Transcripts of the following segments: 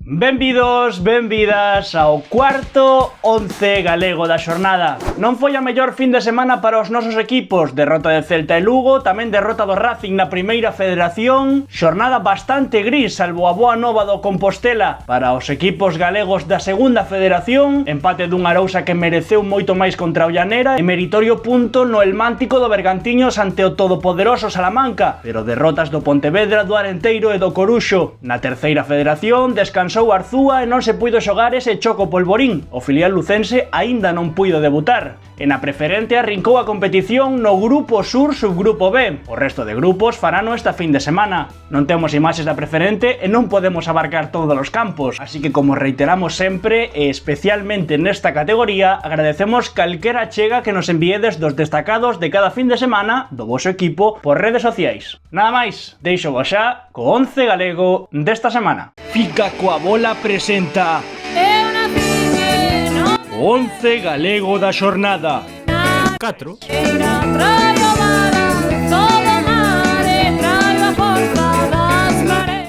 Benvidos, benvidas ao cuarto 11 galego da xornada. Non foi a mellor fin de semana para os nosos equipos. Derrota de Celta e Lugo, tamén derrota do Racing na primeira federación. Xornada bastante gris, salvo a boa nova do Compostela para os equipos galegos da segunda federación. Empate dun Arousa que mereceu moito máis contra o Llanera e meritorio punto no Elmántico do Bergantiños ante o todopoderoso Salamanca. Pero derrotas do Pontevedra, do Arenteiro e do Coruxo. Na terceira federación descansou Arzúa e non se puido xogar ese choco polvorín. O filial lucense aínda non puido debutar. E na preferente arrincou a competición no Grupo Sur Subgrupo B. O resto de grupos farano esta fin de semana. Non temos imaxes da preferente e non podemos abarcar todos os campos. Así que, como reiteramos sempre, e especialmente nesta categoría, agradecemos calquera chega que nos enviedes dos destacados de cada fin de semana do voso equipo por redes sociais. Nada máis, deixo vos xa co 11 galego desta semana. Fica coa bola presenta o 11 galego da xornada. 4.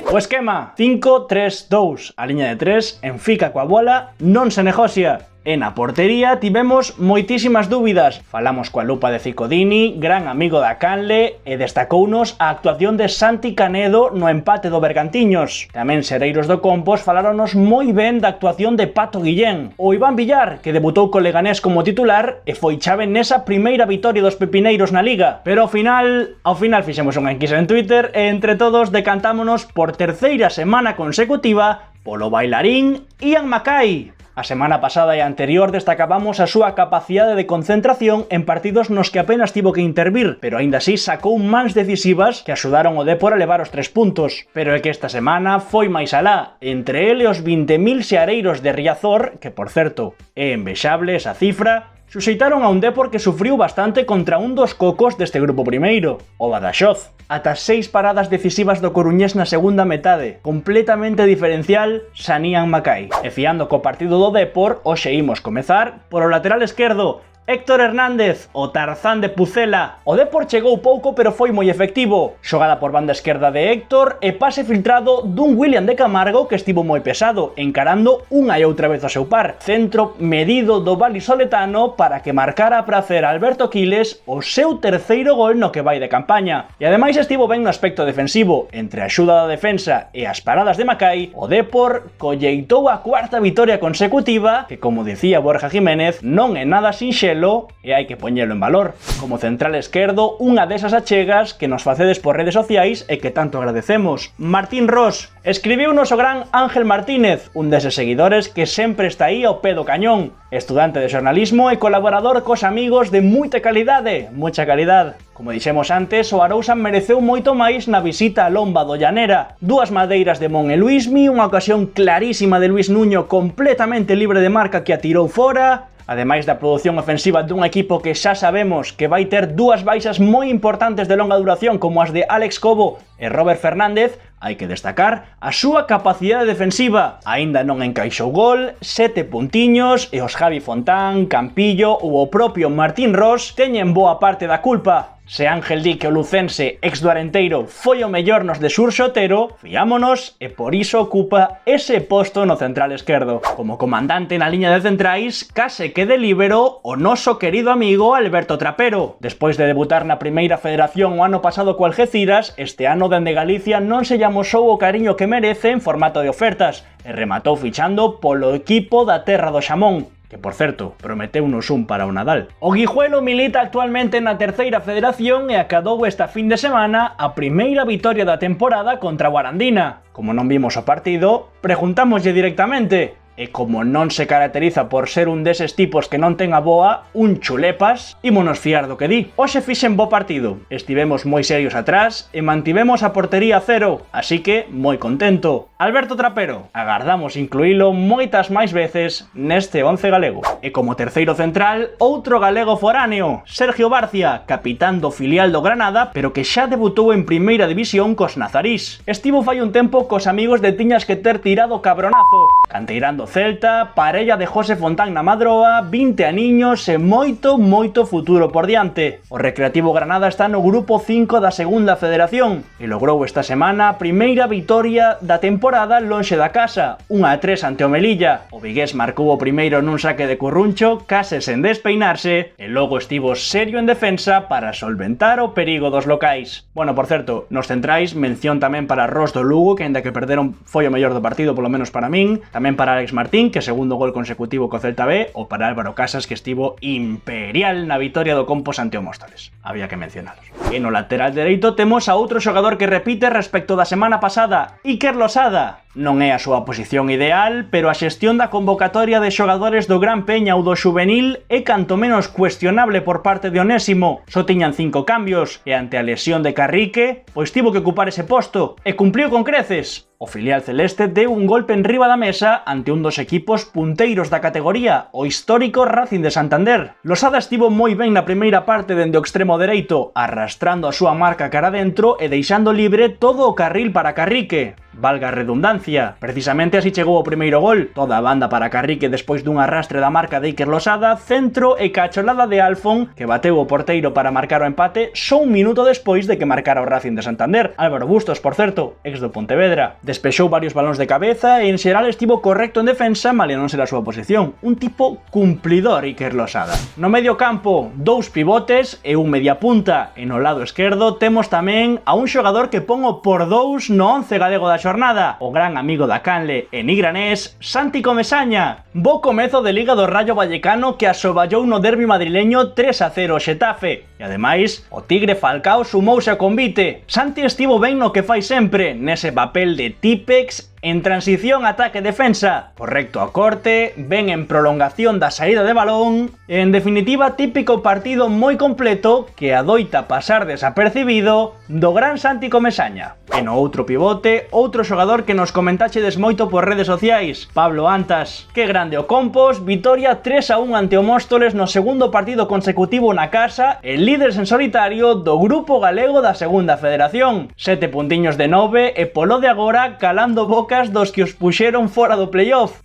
O esquema 5-3-2, a liña de 3 en Fica coa bola non se negocia. E na portería tivemos moitísimas dúbidas. Falamos coa lupa de Cicodini, gran amigo da Canle, e destacounos a actuación de Santi Canedo no empate do Bergantiños. Tamén Sereiros do Compos faláronos moi ben da actuación de Pato Guillén. O Iván Villar, que debutou co Leganés como titular e foi chave nesa primeira vitoria dos pepineiros na Liga. Pero ao final fixemos unha enquisa en Twitter e entre todos decantámonos por terceira semana consecutiva polo bailarín Ian Mackay. A semana pasada e anterior destacábamos a súa capacidade de concentración en partidos nos que apenas tivo que intervir, pero aínda así sacou mans decisivas que axudaron o Dépor a levar os 3 puntos. Pero é que esta semana foi máis alá, entre ele os 20.000 xeareiros de Riazor, que por certo é envexable esa cifra, suxeitaron a un Dépor que sufriu bastante contra un dos cocos deste grupo primeiro, o Badaxoz. Ata 6 paradas decisivas do coruñés na segunda metade, completamente diferencial Ian Mackay. E fiando co partido do Dépor, hoxe imos comezar por o lateral esquerdo, Héctor Hernández, o Tarzán de Pucela. O Dépor chegou pouco pero foi moi efectivo. Xogada por banda esquerda de Héctor e pase filtrado dun William de Camargo que estivo moi pesado, encarando unha e outra vez o seu par. Centro medido do valisoletano para que marcara a prazer a Alberto Quiles o seu terceiro gol no que vai de campaña. E ademais estivo ben no aspecto defensivo. Entre a axuda da defensa e as paradas de Mackay, o Dépor colleitou a cuarta vitoria consecutiva que, como dicía Borja Jiménez, non é nada sinxelo e hai que poñelo en valor. Como central esquerdo, unha desas achegas que nos facedes por redes sociais e que tanto agradecemos. Martín Ros, escribiunos o gran Ángel Martínez, un deses seguidores que sempre está aí ao pé do cañón. Estudante de xornalismo e colaborador cos amigos de moita calidade, mucha calidad. Como dixemos antes, o Arousa mereceu moito máis na visita a Lomba do Llanera. 2 madeiras de Mon e Luismi, unha ocasión clarísima de Luis Nuño completamente libre de marca que a tirou fora. Ademais da produción ofensiva dun equipo que xa sabemos que vai ter 2 baixas moi importantes de longa duración como as de Alex Cobo e Robert Fernández, hai que destacar a súa capacidade defensiva. Aínda non encaixou gol, 7 puntiños e os Javi Fontán, Campillo ou o propio Martín Ros teñen boa parte da culpa. Se Ángel di que o lucense ex do Arenteiro foi o mellor nos de Surxotero, fiámonos e por iso ocupa ese posto no central esquerdo. Como comandante na liña de centrais, case que de líbero o noso querido amigo Alberto Trapero. Despois de debutar na primeira federación o ano pasado co Algeciras, este ano dende Galicia non se lle amosou o cariño que merece en formato de ofertas e rematou fichando polo equipo da Terra do Xamón, que por certo, prometeunos un para o Nadal. O Guijuelo milita actualmente na terceira federación e acadou esta fin de semana a primeira vitoria da temporada contra o Arandina. Como non vimos o partido, preguntámoslle directamente. E como non se caracteriza por ser un deses tipos que non ten a boa, un chulepas, ímonos fiar do que di. Hoxe fixen bo partido, estivemos moi serios atrás e mantivemos a portería 0, así que moi contento. Alberto Trapero, agardamos incluílo moitas máis veces neste 11 galego. E como terceiro central, outro galego foráneo, Sergio Barcia, capitán do filial do Granada, pero que xa debutou en primeira división cos nazarís. Estivo fai un tempo cos amigos de Tiñas que ter tirado cabronazo, canteirando do Celta, parella de José Fontán na Madroa, 20 aniños e moito futuro por diante. O Recreativo Granada está no grupo 5 da Segunda Federación e logrou esta semana a primeira vitoria da temporada lonxe da casa, 1-3 ante o Melilla. O vigués marcou o primeiro nun saque de Curruncho, case sen despeinarse, e logo estivo serio en defensa para solventar o perigo dos locais. Bueno, por certo, nos centrais, mención tamén para Ros do Lugo, que aínda que perderon foi o mellor do partido, polo menos para min, tamén para Alex Martín, que segundo gol consecutivo co Celta B, ou para Álvaro Casas, que estivo imperial na vitoria do Compos ante o Móstoles. Había que mencionalos. E no lateral dereito temos a outro xogador que repite respecto da semana pasada, Iker Losada. Non é a súa posición ideal, pero a xestión da convocatoria de xogadores do Gran Peña ou do Xuvenil é canto menos cuestionable por parte de Onésimo. Só tiñan 5 cambios, e ante a lesión de Carrique, pois tivo que ocupar ese posto, e cumpliu con creces. O filial celeste deu un golpe enriba da mesa ante un dos equipos punteiros da categoría, o histórico Racing de Santander. Losada estivo moi ben na primeira parte dende o extremo dereito, arrastrando a súa marca cara dentro e deixando libre todo o carril para Carrique. Valga a redundancia, precisamente así chegou o primeiro gol, toda a banda para Carrique despois dun arrastre da marca de Iker Losada, centro e cacholada de Alfon, que bateu o porteiro para marcar o empate só un minuto despois de que marcara o Racing de Santander. Álvaro Bustos, por certo, ex do Pontevedra. Despexou varios balóns de cabeza e en xeral estivo correcto en defensa, malia non ser a súa posición. Un tipo cumplidor, Iker Losada. No medio campo, 2 pivotes e un mediapunta, e no lado esquerdo temos tamén a un xogador que pon o por 2 no 11 galego da xornada, o gran amigo da canle e nigranés, Santi Comesaña. Bo comezo de Liga do Rayo Vallecano que asoballou no derbi madrileño 3-0 o Xetafe. E ademais, o Tigre Falcao sumouse ao convite. Santi estivo ben no que fai sempre, nese papel de Típex en transición ataque-defensa, correcto a corte, ben en prolongación da saída de balón, e en definitiva típico partido moi completo que adoita pasar desapercibido do gran Santi Comesaña. E no outro pivote, outro xogador que nos comentachedes moito por redes sociais, Pablo Antas. Que grande o Compos, vitoria 3-1 ante o Móstoles no segundo partido consecutivo na casa, e líderes en solitario do grupo galego da Segunda Federación. 7 puntiños de 9 e polo de agora calando boca dos que os puxeron fora do playoff.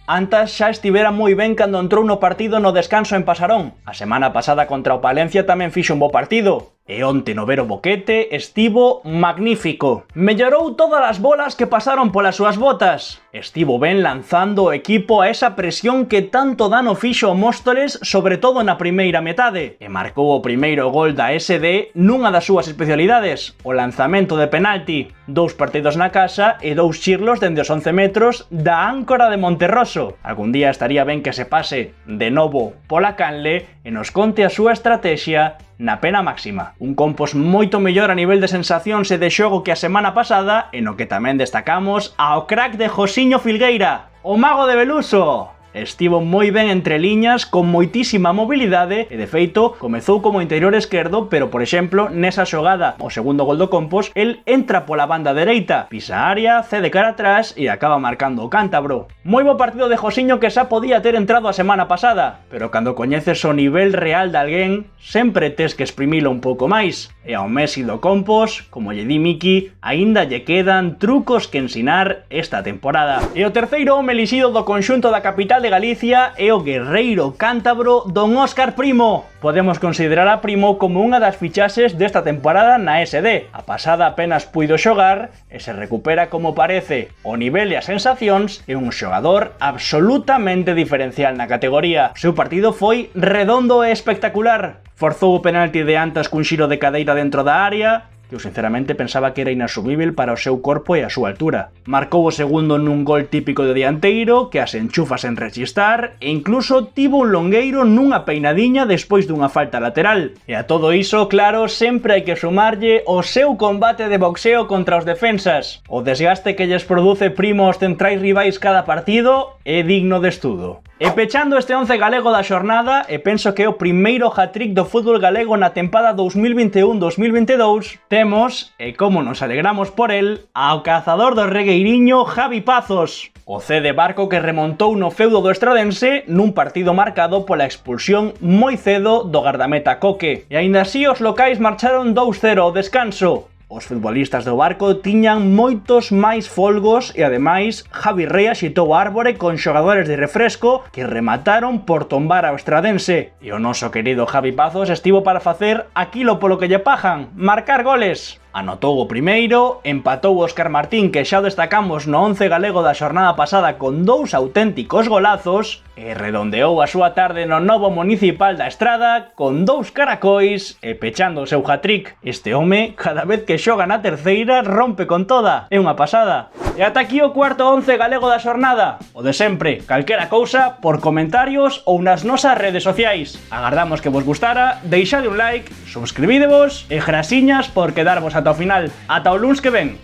Antas xa estivera moi ben cando entrou no partido no descanso en Pasarón. A semana pasada contra o Palencia tamén fixo un bo partido. E onte no Vero Boquete estivo magnífico. Mellorou todas as bolas que pasaron polas súas botas. Estivo ben lanzando o equipo a esa presión que tanto dano fixo o Móstoles, sobre todo na primeira metade. E marcou o primeiro gol da SD nunha das súas especialidades, o lanzamento de penalti. 2 partidos na casa e 2 chirlos dende os 11 metros da áncora de Monterroso. Algún día estaría ben que se pase de novo pola canle e nos conte a súa estrategia na pena máxima. Un Compos moito mellor a nivel de sensacións e de xogo que a semana pasada, e no que tamén destacamos ao crack de Josiño Filgueira, o mago de Beluso. Estivo moi ben entre liñas, con moitísima mobilidade e de feito comezou como interior esquerdo, pero por exemplo, nesa xogada, o segundo gol do Compos, el entra pola banda dereita, pisa a área, cede cara atrás e acaba marcando o cántabro. Moi bo partido de Josiño que xa podía ter entrado a semana pasada, pero cando coñeces o nivel real de alguén, sempre tes que exprimilo un pouco máis. E ao Messi do Compos, como lle di Miki, aínda lle quedan trucos que ensinar esta temporada. E o terceiro home elixido do conxunto da capital de Galicia é o guerreiro cántabro don Óscar Primo. Podemos considerar a Primo como unha das fichaxes desta temporada na SD. A pasada apenas puido xogar e se recupera como parece. O nivel e as sensacións é un xogador absolutamente diferencial na categoría. O seu partido foi redondo e espectacular. Forzou o penalti de Antas cun xiro de cadeira dentro da área, que eu sinceramente pensaba que era inasumível para o seu corpo e a súa altura. Marcou o segundo nun gol típico de dianteiro, que as enchufa sen rechistar, e incluso tivo un longueiro nunha peinadiña despois dunha falta lateral. E a todo iso, claro, sempre hai que sumarlle o seu combate de boxeo contra os defensas. O desgaste que lles produce Primo aos centrais rivais cada partido é digno de estudo. E pechando este 11 galego da xornada, e penso que é o primeiro hat-trick do fútbol galego na tempada 2021-2022, temos, e como nos alegramos por el, ao cazador do regueiriño Javi Pazos. O C de Barco que remontou no feudo do Estradense nun partido marcado pola expulsión moi cedo do gardameta Coque. E aínda así os locais marcharon 2-0 ao descanso. Os futbolistas do Barco tiñan moitos máis folgos e ademais Javi Rey axitou a árbore con xogadores de refresco que remataron por tombar ao Estradense. E o noso querido Javi Pazos estivo para facer aquilo polo que lle pagan, marcar goles. Anotou o primeiro, empatou Óscar Martín, que xa o destacamos no 11 galego da xornada pasada con 2 auténticos golazos, e redondeou a súa tarde no novo municipal da Estrada con 2 caracois e pechando o seu hat-trick. Este home, cada vez que xoga na terceira, rompe con toda. É unha pasada. E ata aquí o cuarto 11 galego da xornada. O de sempre, calquera cousa, por comentarios ou nas nosas redes sociais. Agardamos que vos gustara, deixade un like, subscribidevos e grasiñas por quedarvos ata o final. Ata o luns que ven.